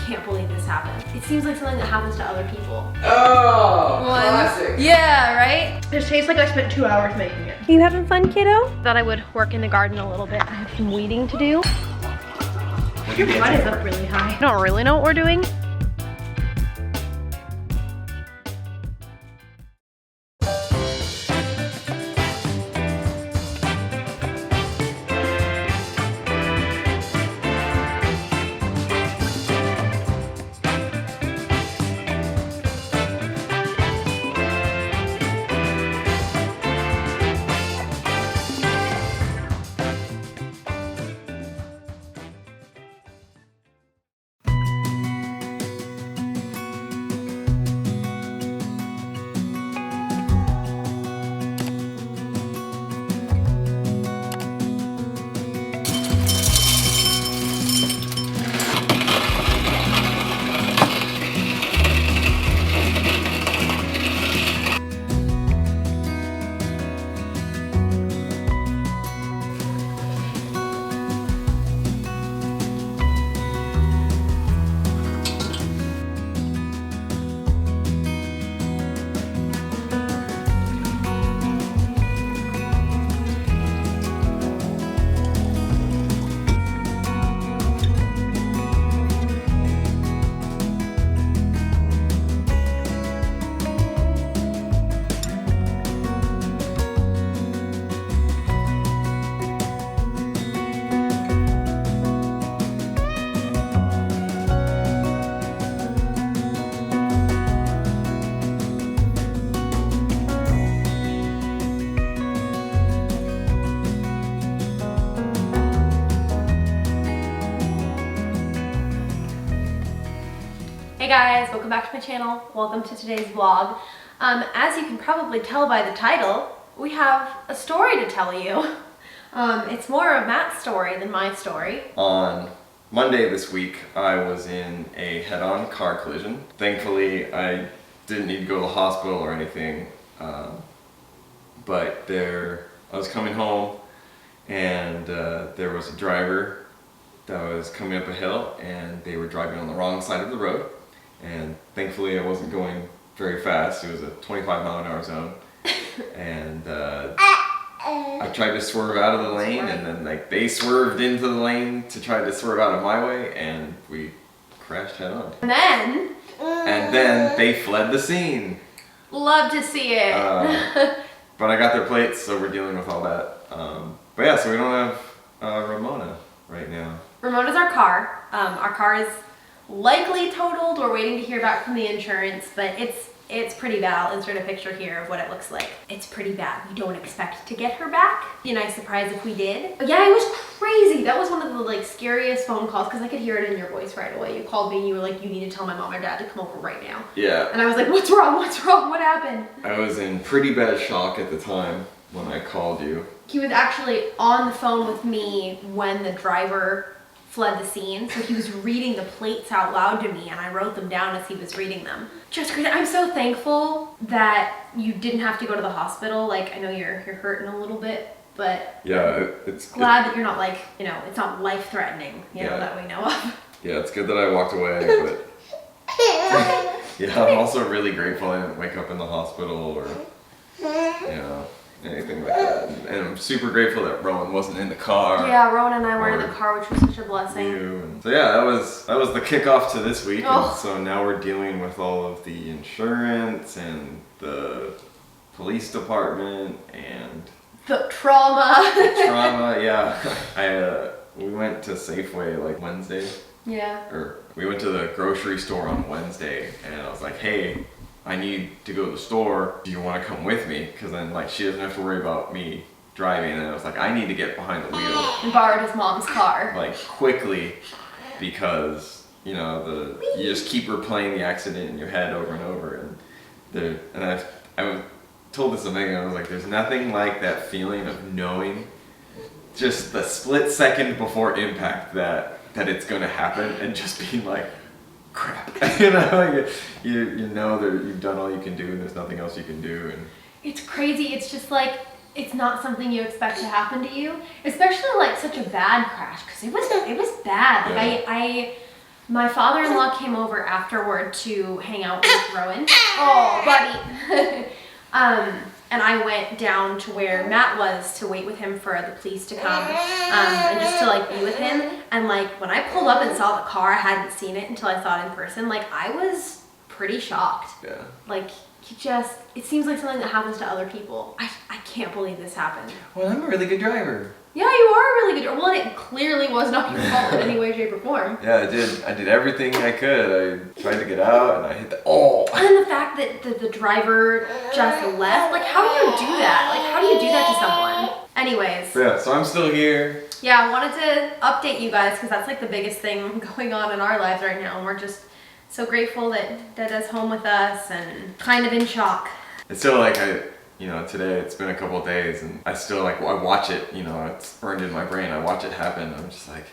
can't believe this happened. It seems like something that happens to other people. Oh, classic. Yeah, right? This tastes like I spent 2 hours making it. You having fun, kiddo? Thought I would work in the garden a little bit. I have some weeding to do. Your butt is up really high. I don't really know what we're doing. Hey guys, welcome back to my channel. Welcome to today's vlog. As you can probably tell by the title, we have a story to tell you. It's more of Matt's story than my story. On Monday this week, I was in a head-on car collision. Thankfully, I didn't need to go to the hospital or anything, but I was coming home and there was a driver that was coming up a hill and they were driving on the wrong side of the road. And thankfully I wasn't going very fast. It was a 25-mile-an-hour zone. And I tried to swerve out of the lane, and then they swerved into the lane to try to swerve out of my way, and we crashed head on. And then they fled the scene. Love to see it. But I got their plates, so we're dealing with all that. But yeah, so we don't have Ramona right now. Ramona's our car. Our car is likely totaled. We're waiting to hear back from the insurance, but it's pretty bad. I'll insert a picture here of what it looks like. It's pretty bad. We don't expect to get her back. Be a nice surprise if we did. But yeah, it was crazy. That was one of the scariest phone calls because I could hear it in your voice right away. You called me and you were like, you need to tell my mom or dad to come over right now. Yeah. And I was like, what's wrong? What's wrong? What happened? I was in pretty bad shock at the time when I called you. He was actually on the phone with me when the driver fled the scene, so he was reading the plates out loud to me and I wrote them down as he was reading them. Just crazy. I'm so thankful that you didn't have to go to the hospital. Like, I know you're hurting a little bit, but yeah, it's glad that you're not it's not life-threatening, you know, that we know of. Yeah, it's good that I walked away, but yeah, I'm also really grateful I didn't wake up in the hospital or anything like that. And I'm super grateful that Rowan wasn't in the car. Yeah, Rowan and I were in the car, which was such a blessing. So yeah, that was the kickoff to this week. Oh. And so now we're dealing with all of the insurance and the police department and the trauma. Yeah. We went to Safeway Wednesday. Yeah. Or we went to the grocery store on Wednesday and I was like, hey, I need to go to the store. Do you want to come with me? Because then she doesn't have to worry about me driving. And I was like, I need to get behind the wheel. And borrowed his mom's car. Quickly, because you just keep replaying the accident in your head over and over. And I told this to Megan. I was like, there's nothing like that feeling of knowing just the split second before impact that it's going to happen and just being like, crap. you know that you've done all you can do and there's nothing else you can do. And it's crazy. It's just it's not something you expect to happen to you, especially such a bad crash, because it was bad. My father-in-law came over afterward to hang out with Rowan. Oh, buddy. And I went down to where Matt was to wait with him for the police to come, and just to like be with him. And like when I pulled up and saw the car, I hadn't seen it until I saw it in person. Like I was pretty shocked. Yeah. Like it seems like something that happens to other people. I can't believe this happened. Well, I'm a really good driver. Yeah, you are a really good. Well, it clearly was not your fault in any way, shape, or form. Yeah, I did everything I could. I tried to get out, and I hit the And the fact that the driver just left. Like, how do you do that? Like, how do you do that to someone? Anyways. Yeah, so I'm still here. Yeah, I wanted to update you guys because that's like the biggest thing going on in our lives right now, and we're just so grateful that Dada's home with us and kind of in shock. It's still like today it's been a couple of days and I still like, I watch it, it's burned in my brain. I watch it happen. I'm just like,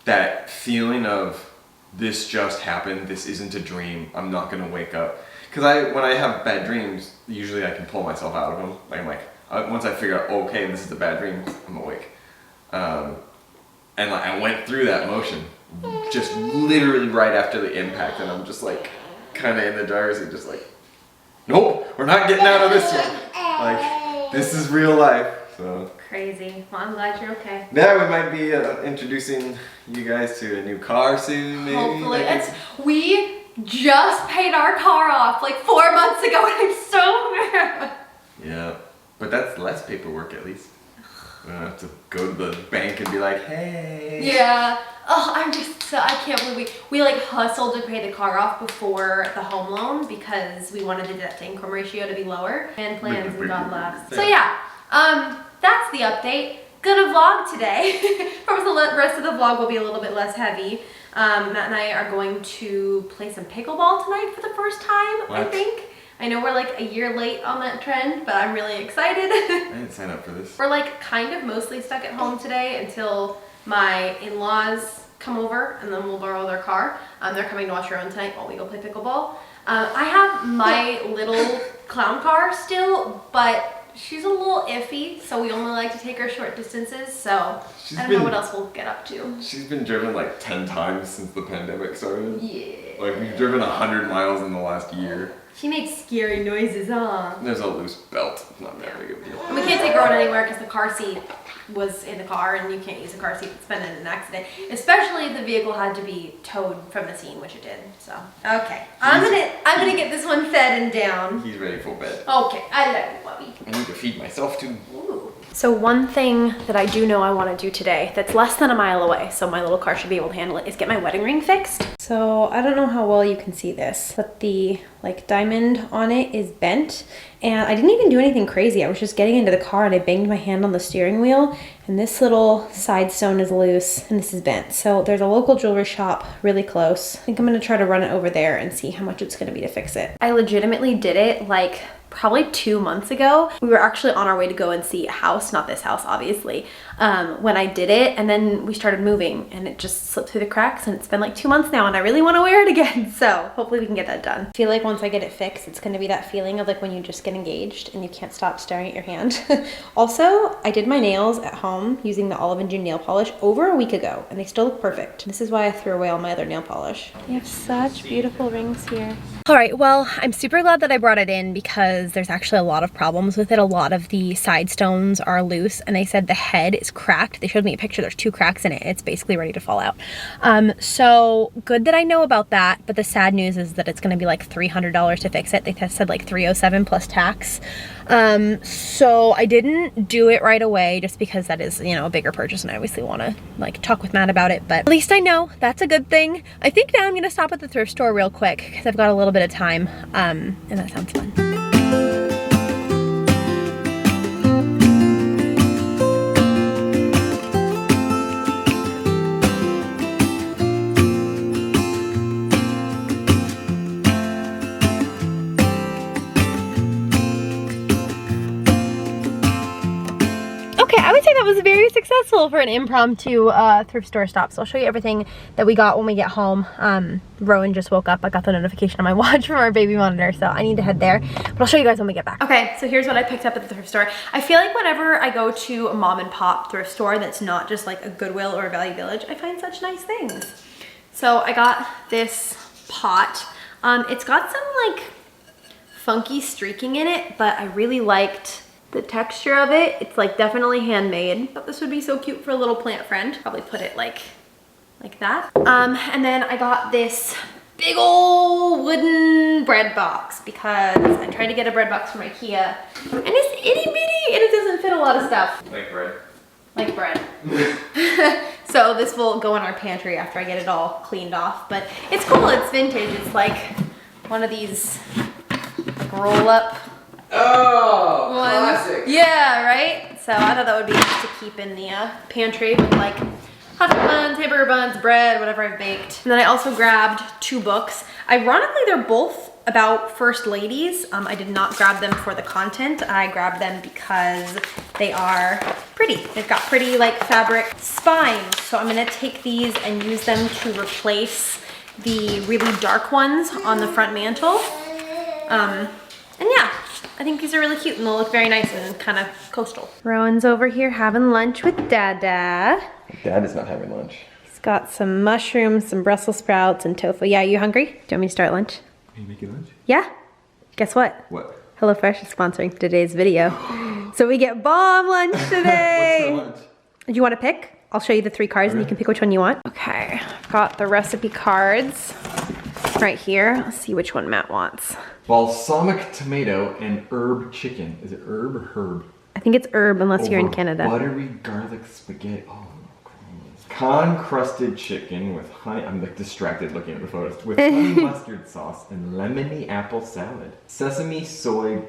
that feeling of this just happened. This isn't a dream. I'm not going to wake up. Because when I have bad dreams, usually I can pull myself out of them. Like, I'm like, once I figure out, okay, this is a bad dream, I'm awake. And like, I went through that motion just literally right after the impact. And I'm just like, kind of in the driver's seat, just like, nope, we're not getting out of this one. Like, this is real life. So crazy. Well, I'm glad you're okay. Yeah, we might be introducing you guys to a new car soon, maybe. Hopefully. We just paid our car off like 4 months ago, and I'm so mad. Yeah, but that's less paperwork at least. We don't have to go to the bank and be like, hey. Yeah. Oh, I can't believe we like hustled to pay the car off before the home loan because we wanted the debt to income ratio to be lower. And plans and God laughs. So yeah, that's the update. Gonna vlog today. Promise the rest of the vlog will be a little bit less heavy. Matt and I are going to play some pickleball tonight for the first time, What? I think. I know we're like a year late on that trend, but I'm really excited. I didn't sign up for this. We're like kind of mostly stuck at home today until my in-laws come over and then we'll borrow their car. They're coming to watch Rowan tonight while we go play pickleball. I have my little clown car still, but she's a little iffy, so we only like to take her short distances, so I don't know what else we'll get up to. She's been driven like 10 times since the pandemic started. Yeah. Like, we've driven 100 miles in the last year. She makes scary noises, huh? There's a loose belt. Not that big of a deal. And we can't take Rowan anywhere because the car seat was in the car, and you can't use a car seat that's been in an accident. Especially if the vehicle had to be towed from the scene, which it did. So okay, I'm gonna get this one fed and down. He's ready for bed. Okay, I love you, puppy. I need to feed myself too. Ooh. So one thing that I do know I want to do today that's less than a mile away, so my little car should be able to handle it, is get my wedding ring fixed. So I don't know how well you can see this, but the like diamond on it is bent, and I didn't even do anything crazy. I was just getting into the car and I banged my hand on the steering wheel, and this little side stone is loose and this is bent. So there's a local jewelry shop really close. I think I'm gonna try to run it over there and see how much it's gonna be to fix it. I legitimately did it like probably 2 months ago. We were actually on our way to go and see a house, not this house obviously, when I did it, and then we started moving and it just slipped through the cracks, and it's been like 2 months now and I really want to wear it again, so hopefully we can get that done. I feel like once I get it fixed, it's going to be that feeling of like when you just get engaged and you can't stop staring at your hand. Also, I did my nails at home using the Olive & June nail polish over a week ago and they still look perfect. This is why I threw away all my other nail polish. They have such beautiful rings here. All right, well, I'm super glad that I brought it in because there's actually a lot of problems with it. A lot of the side stones are loose, and they said the head is cracked. They showed me a picture. There's 2 cracks in it. It's basically ready to fall out. So good that I know about that, but the sad news is that it's going to be like $300 to fix it. They said like $307 plus tax. So I didn't do it right away just because that is, a bigger purchase, and I obviously want to like talk with Matt about it, but at least I know. That's a good thing. I think now I'm going to stop at the thrift store real quick because I've got a little bit of time, and that sounds fun. That was very successful for an impromptu thrift store stop. So I'll show you everything that we got when we get home. Rowan just woke up. I got the notification on my watch from our baby monitor, so I need to head there. But I'll show you guys when we get back. Okay, so here's what I picked up at the thrift store. I feel like whenever I go to a mom and pop thrift store that's not just like a Goodwill or a Value Village, I find such nice things. So I got this pot. It's got some like funky streaking in it, but I really liked the texture of it. It's like definitely handmade. Thought this would be so cute for a little plant friend. Probably put it like that. And then I got this big old wooden bread box because I tried to get a bread box from IKEA and it's itty bitty and it doesn't fit a lot of stuff. Like bread. Like bread. So this will go in our pantry after I get it all cleaned off, but it's cool, it's vintage. It's like one of these like roll up. Oh, ones. classic. Yeah, right? So I thought that would be nice to keep in the pantry with like husk buns, hamburger buns, bread, whatever I've baked. And then I also grabbed 2 books. Ironically, they're both about first ladies. I did not grab them for the content. I grabbed them because they are pretty. They've got pretty like fabric spines. So I'm gonna take these and use them to replace the really dark ones on the front mantle. And yeah, I think these are really cute and they'll look very nice and kind of coastal. Rowan's over here having lunch with Dada. Dad is not having lunch. He's got some mushrooms, some Brussels sprouts, and tofu. Yeah, you hungry? Do you want me to start lunch? Are you making lunch? Yeah. Guess what? What? HelloFresh is sponsoring today's video. So we get bomb lunch today. What's for lunch? Do you want to pick? I'll show you the 3 cards and you can pick which one you want. Okay, I've got the recipe cards right here. Let's see which one Matt wants. Balsamic tomato and herb chicken. Is it herb or herb? I think it's herb unless you're in Canada. Buttery garlic spaghetti. Oh, con crusted chicken with honey. I'm like distracted looking at the photos. With honey mustard sauce and lemony apple salad. Sesame soy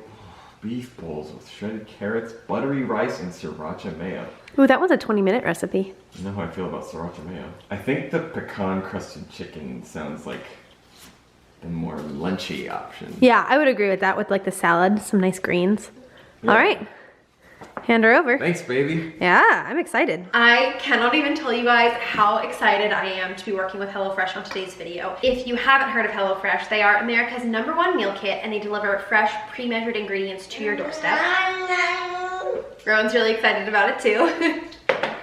beef bowls with shredded carrots, buttery rice, and sriracha mayo. Ooh, that was a 20-minute recipe. You know how I feel about sriracha mayo. I think the pecan crusted chicken sounds like the more lunchy option. Yeah, I would agree with that with like the salad, some nice greens. Yeah. All right, hand her over. Thanks, baby. Yeah, I'm excited. I cannot even tell you guys how excited I am to be working with HelloFresh on today's video. If you haven't heard of HelloFresh, they are America's #1 meal kit and they deliver fresh, pre-measured ingredients to your doorstep. Rowan's really excited about it too.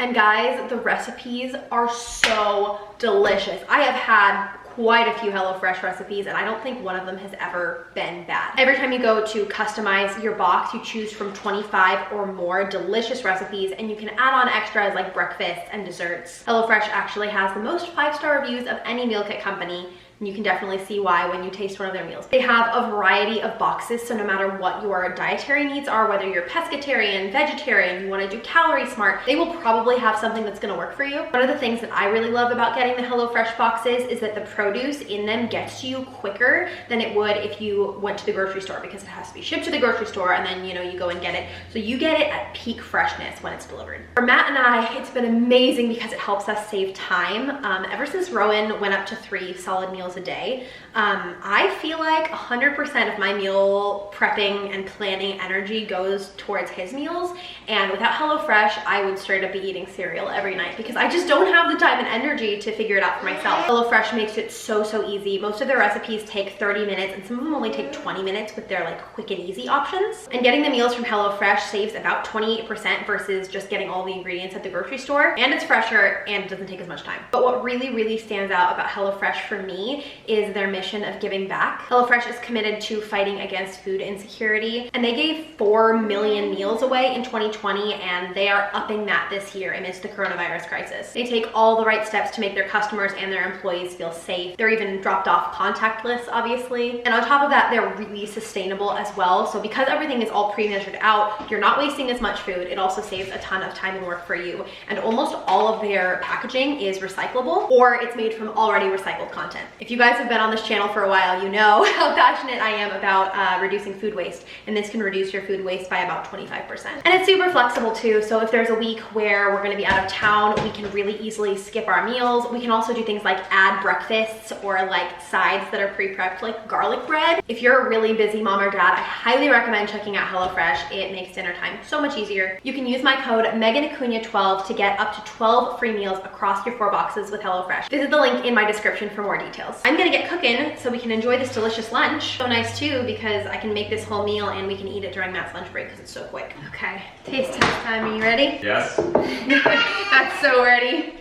And guys, the recipes are so delicious. I have had quite a few HelloFresh recipes and I don't think one of them has ever been bad. Every time you go to customize your box, you choose from 25 or more delicious recipes and you can add on extras like breakfasts and desserts. HelloFresh actually has the most 5-star reviews of any meal kit company. And you can definitely see why when you taste one of their meals. They have a variety of boxes, so no matter what your dietary needs are, whether you're pescatarian, vegetarian, you want to do calorie smart, they will probably have something that's going to work for you. One of the things that I really love about getting the HelloFresh boxes is that the produce in them gets to you quicker than it would if you went to the grocery store, because it has to be shipped to the grocery store and then you go and get it. So you get it at peak freshness when it's delivered. For Matt and I, it's been amazing because it helps us save time. Ever since Rowan went up to 3 solid meals a day, I feel like 100% of my meal prepping and planning energy goes towards his meals, and without HelloFresh I would straight up be eating cereal every night because I just don't have the time and energy to figure it out for myself. HelloFresh makes it so easy. Most of their recipes take 30 minutes and some of them only take 20 minutes with their like quick and easy options. And getting the meals from HelloFresh saves about 28% versus just getting all the ingredients at the grocery store, and it's fresher and it doesn't take as much time. But what really stands out about HelloFresh for me is their mission of giving back. HelloFresh is committed to fighting against food insecurity, and they gave 4 million meals away in 2020, and they are upping that this year amidst the coronavirus crisis. They take all the right steps to make their customers and their employees feel safe. They're even dropped off contact lists, obviously. And on top of that, they're really sustainable as well. So because everything is all pre-measured out, you're not wasting as much food. It also saves a ton of time and work for you. And almost all of their packaging is recyclable, or it's made from already recycled content. If you guys have been on this channel for a while, you know how passionate I am about reducing food waste, and this can reduce your food waste by about 25%. And it's super flexible too, so if there's a week where we're gonna be out of town, we can really easily skip our meals. We can also do things like add breakfasts or like sides that are pre-prepped, like garlic bread. If you're a really busy mom or dad, I highly recommend checking out HelloFresh. It makes dinner time so much easier. You can use my code MeganAcuna12 to get up to 12 free meals across your 4 boxes with HelloFresh. Visit the link in my description for more details. I'm gonna get cooking so we can enjoy this delicious lunch. So nice too because I can make this whole meal and we can eat it during Matt's lunch break because it's so quick. Okay, taste test time. Are you ready? Yes. That's so ready.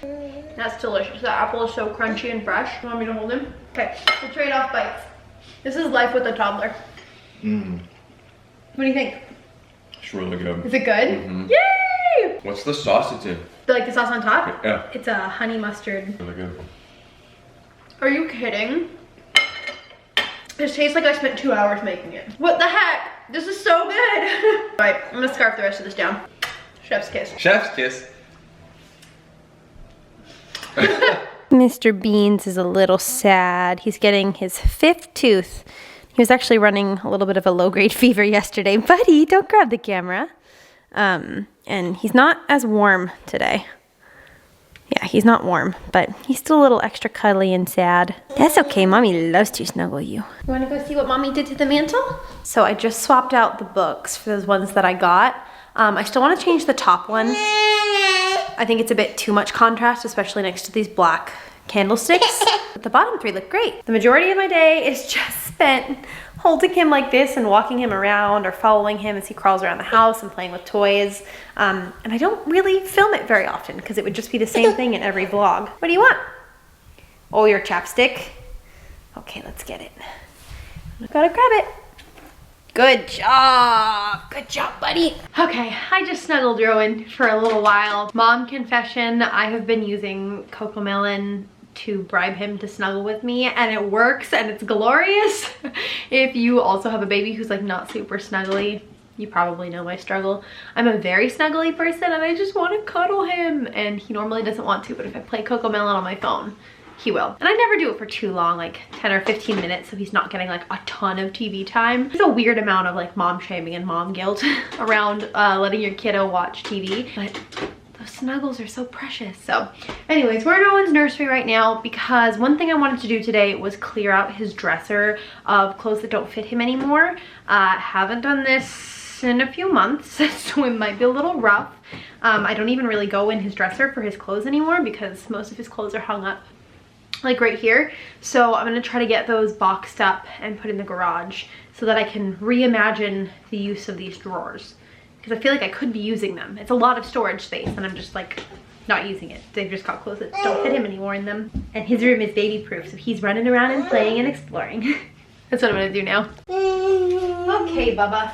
That's delicious. The apple is so crunchy and fresh. You want me to hold him? Okay, we'll trade off bites. This is life with a toddler. Mmm. What do you think? It's really good. Is it good? Mm-hmm. Yay! What's the sauce it's in? Like the sauce on top? Yeah. It's a honey mustard. Really good. Are you kidding? This tastes like I spent 2 hours making it. What the heck? This is so good. All right, I'm gonna scarf the rest of this down. Chef's kiss. Chef's kiss. Mr. Beans is a little sad. He's getting his 5th tooth. He was actually running a little bit of a low-grade fever yesterday. Buddy, don't grab the camera. And he's not as warm today. Yeah, he's not warm, but he's still a little extra cuddly and sad. That's okay, Mommy loves to snuggle you. You wanna go see what Mommy did to the mantle? So I just swapped out the books for those ones that I got. I still want to change the top one. I think it's a bit too much contrast, especially next to these black candlesticks. But the bottom 3 look great. The majority of my day is just spent holding him like this and walking him around or following him as he crawls around the house and playing with toys. And I don't really film it very often because it would just be the same thing in every vlog. What do you want? Oh, your chapstick? Okay, let's get it. Gotta grab it. Good job. Good job, buddy. Okay, I just snuggled Rowan for a little while. Mom confession, I have been using Cocomelon to bribe him to snuggle with me, and it works and it's glorious. If you also have a baby who's like not super snuggly, you probably know my struggle. I'm a very snuggly person and I just want to cuddle him, and he normally doesn't want to, but if I play Cocomelon on my phone, he will. And I never do it for too long, like 10 or 15 minutes, so he's not getting like a ton of TV time. There's a weird amount of like mom shaming and mom guilt around letting your kiddo watch TV, but those snuggles are so precious. So anyways, we're in Owen's nursery right now because one thing I wanted to do today was clear out his dresser of clothes that don't fit him anymore. Haven't done this in a few months, so it might be a little rough. I don't even really go in his dresser for his clothes anymore because most of his clothes are hung up like right here. So I'm gonna try to get those boxed up and put in the garage so that I can reimagine the use of these drawers, because I feel like I could be using them. It's a lot of storage space and I'm just like not using it. They've just got clothes that don't fit him anymore in them. And his room is baby proof, so he's running around and playing and exploring. That's what I'm gonna do now. Okay, Bubba.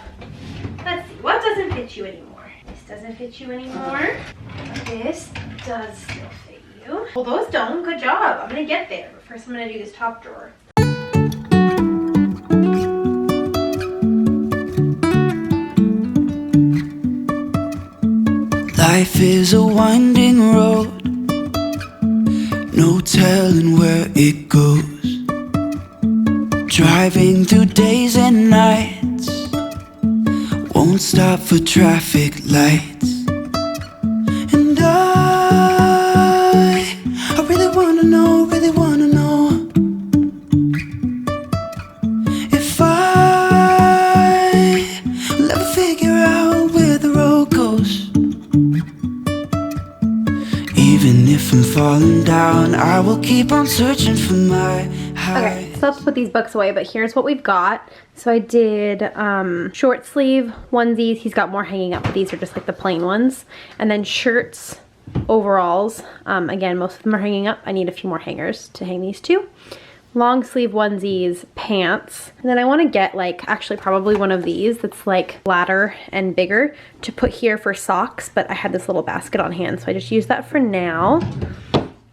Let's see, what doesn't fit you anymore? This doesn't fit you anymore. This does still fit. Well, those don't. Good job. I'm gonna get there, but first I'm gonna do this top drawer. Life is a winding road, no telling where it goes. Driving through days and nights, won't stop for traffic lights. And I really wanna know if I will ever figure out where the road goes. Even if I'm falling down, I will keep on searching for my high. Okay, so let's put these books away, but here's what we've got. So I did short sleeve onesies. He's got more hanging up, but these are just like the plain ones. And then shirts, overalls. Again, most of them are hanging up. I need a few more hangers to hang these to. Long sleeve onesies, pants. And then I want to get like actually probably one of these that's like flatter and bigger to put here for socks, but I had this little basket on hand, so I just use that for now.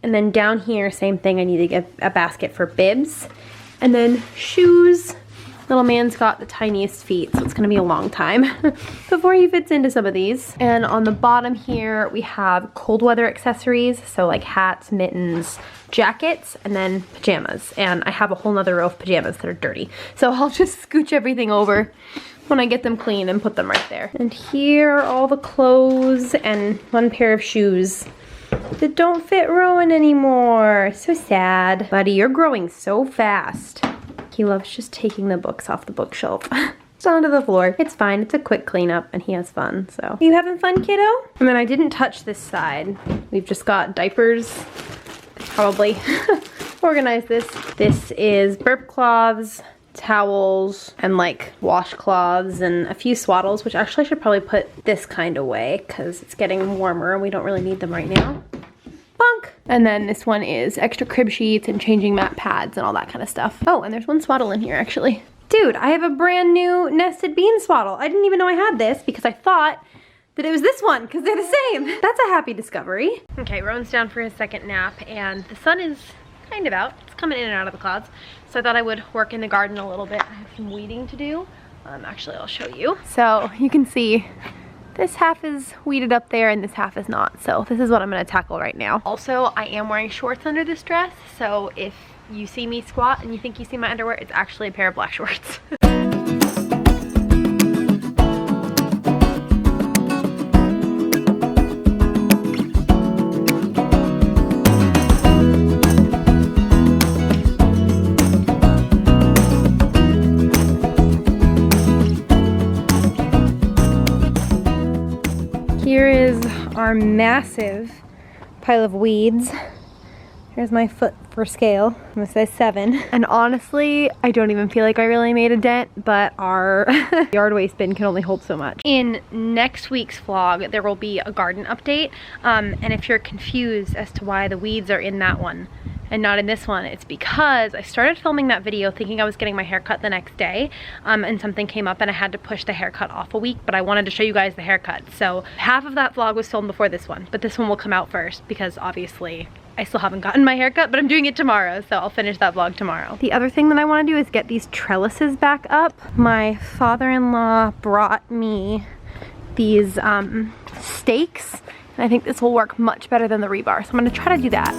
And then down here, same thing, I need to get a basket for bibs. And then shoes. Little man's got the tiniest feet, so it's gonna be a long time before he fits into some of these. And on the bottom here, we have cold weather accessories, so like hats, mittens, jackets, and then pajamas. And I have a whole nother row of pajamas that are dirty. So I'll just scooch everything over when I get them clean and put them right there. And here are all the clothes and one pair of shoes that don't fit Rowan anymore. So sad. Buddy, you're growing so fast. He loves just taking the books off the bookshelf. Just onto the floor. It's fine, it's a quick cleanup and he has fun, so. Are you having fun, kiddo? And then I didn't touch this side. We've just got diapers. Probably organize this. This is burp cloths, towels, and like washcloths and a few swaddles, which actually I should probably put this kind away because it's getting warmer and we don't really need them right now. Bonk! And then this one is extra crib sheets and changing mat pads and all that kind of stuff. Oh, and there's one swaddle in here actually. Dude, I have a brand new nested bean swaddle. I didn't even know I had this because I thought that it was this one because they're the same. That's a happy discovery. Okay, Rowan's down for his second nap and the sun is kind of out. It's coming in and out of the clouds. So I thought I would work in the garden a little bit. I have some weeding to do. Actually, I'll show you. So you can see this half is weeded up there and this half is not. So this is what I'm gonna tackle right now. Also, I am wearing shorts under this dress. So if you see me squat and you think you see my underwear, it's actually a pair of black shorts. Here is our massive pile of weeds. Here's my foot for scale. I'm gonna say 7. And honestly, I don't even feel like I really made a dent, but our yard waste bin can only hold so much. In next week's vlog, there will be a garden update. And if you're confused as to why the weeds are in that one and not in this one, it's because I started filming that video thinking I was getting my haircut the next day, and something came up and I had to push the haircut off a week, but I wanted to show you guys the haircut. So half of that vlog was filmed before this one, but this one will come out first because obviously I still haven't gotten my haircut, but I'm doing it tomorrow, so I'll finish that vlog tomorrow. The other thing that I want to do is get these trellises back up. My father-in-law brought me these stakes, and I think this will work much better than the rebar, so I'm gonna try to do that.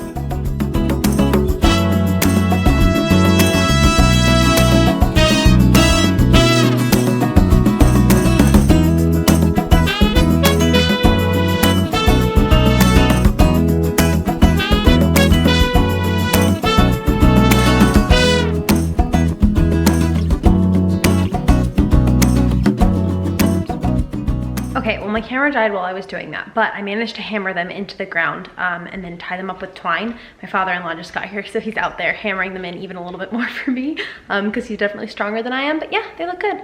Okay, well my camera died while I was doing that, but I managed to hammer them into the ground and then tie them up with twine. My father-in-law just got here, so he's out there hammering them in even a little bit more for me because he's definitely stronger than I am, but yeah, they look good.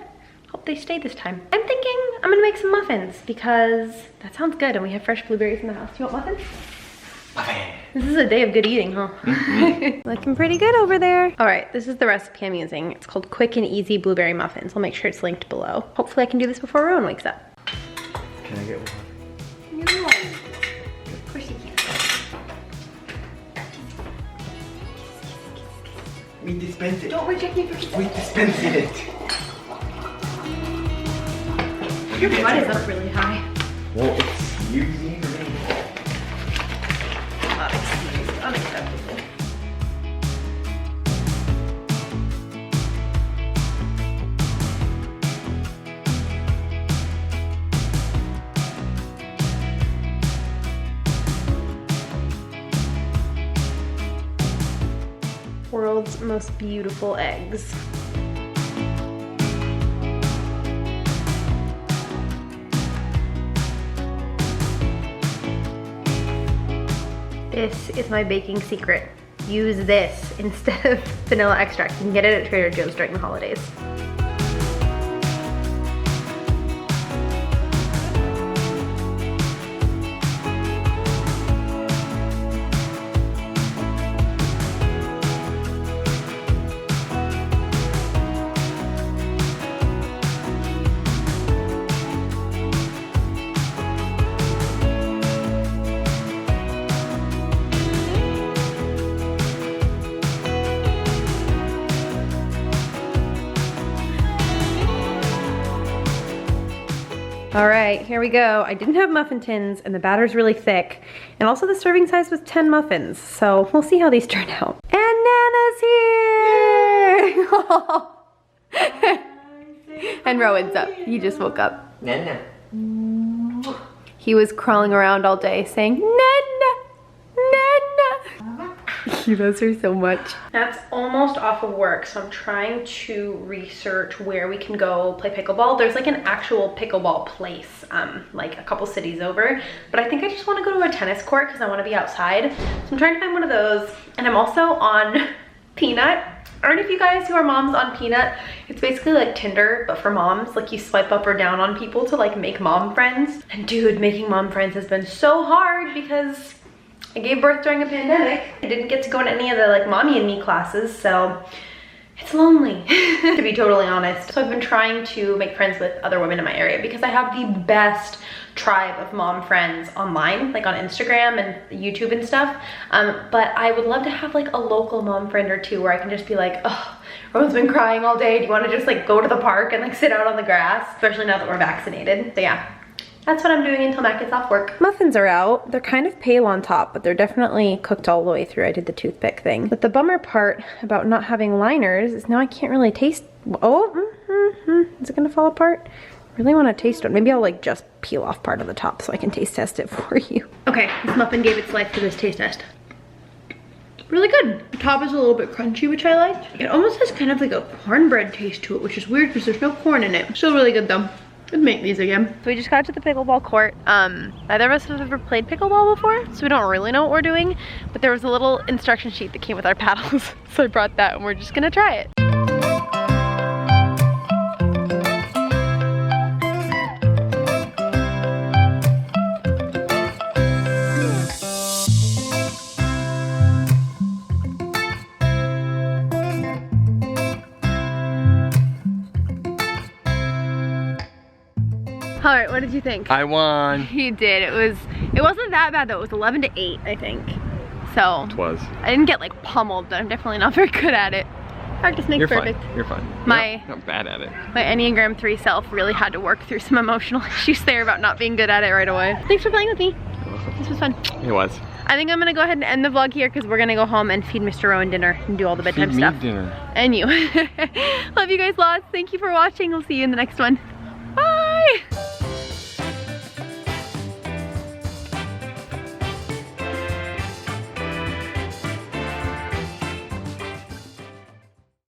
Hope they stay this time. I'm thinking I'm gonna make some muffins because that sounds good and we have fresh blueberries in the house. Do you want muffins? Muffins. This is a day of good eating, huh? Looking pretty good over there. All right, this is the recipe I'm using. It's called Quick and Easy Blueberry Muffins. I'll make sure it's linked below. Hopefully I can do this before Rowan wakes up. Can I get one? No. Of course you can. We dispense it. Don't reject me for kissing. We dispense it. Your butt is up really high. Well, it's easy for me. Unacceptable. World's most beautiful eggs. This is my baking secret. Use this instead of vanilla extract. You can get it at Trader Joe's during the holidays. All right, here we go. I didn't have muffin tins and the batter's really thick. And also the serving size was 10 muffins. So we'll see how these turn out. And Nana's here! And Rowan's up. He just woke up. Nana. He was crawling around all day saying, Nana, Nana. He loves her so much. That's almost off of work, so I'm trying to research where we can go play pickleball. There's like an actual pickleball place, like a couple cities over, but I think I just want to go to a tennis court because I want to be outside. So I'm trying to find one of those, and I'm also on Peanut. Aren't if you guys who are moms on Peanut, it's basically like Tinder, but for moms. Like you swipe up or down on people to like make mom friends. And dude, making mom friends has been so hard because I gave birth during a pandemic. I didn't get to go to any of the like mommy and me classes, so it's lonely, to be totally honest. So I've been trying to make friends with other women in my area because I have the best tribe of mom friends online, like on Instagram and YouTube and stuff. But I would love to have like a local mom friend or two where I can just be like, oh, Rose's been crying all day. Do you want to just like go to the park and like sit out on the grass? Especially now that we're vaccinated. So yeah, that's what I'm doing until Matt gets off work. Muffins are out. They're kind of pale on top, but they're definitely cooked all the way through. I did the toothpick thing. But the bummer part about not having liners is now I can't really taste. Oh, is it gonna fall apart? Really want to taste it. Maybe I'll like just peel off part of the top so I can taste test it for you. Okay, this muffin gave its life to this taste test. Really good. The top is a little bit crunchy, which I like. It almost has kind of like a cornbread taste to it, which is weird because there's no corn in it. Still really good though. I'd make these again. So we just got to the pickleball court. Neither of us have ever played pickleball before, so we don't really know what we're doing, but there was a little instruction sheet that came with our paddles. So I brought that and we're just gonna try it. All right, what did you think? I won. You did. It wasn't that bad though. It was 11 to 8, I think. So It was. I didn't get like pummeled, but I'm definitely not very good at it. Practice makes perfect. Fine. You're fine. Not bad at it. My Enneagram 3 self really had to work through some emotional issues there about not being good at it right away. Thanks for playing with me. This was fun. It was. I think I'm gonna go ahead and end the vlog here because we're gonna go home and feed Mr. Rowan dinner and do all the bedtime stuff. Dinner. And you. Love you guys lots. Thank you for watching. We'll see you in the next one.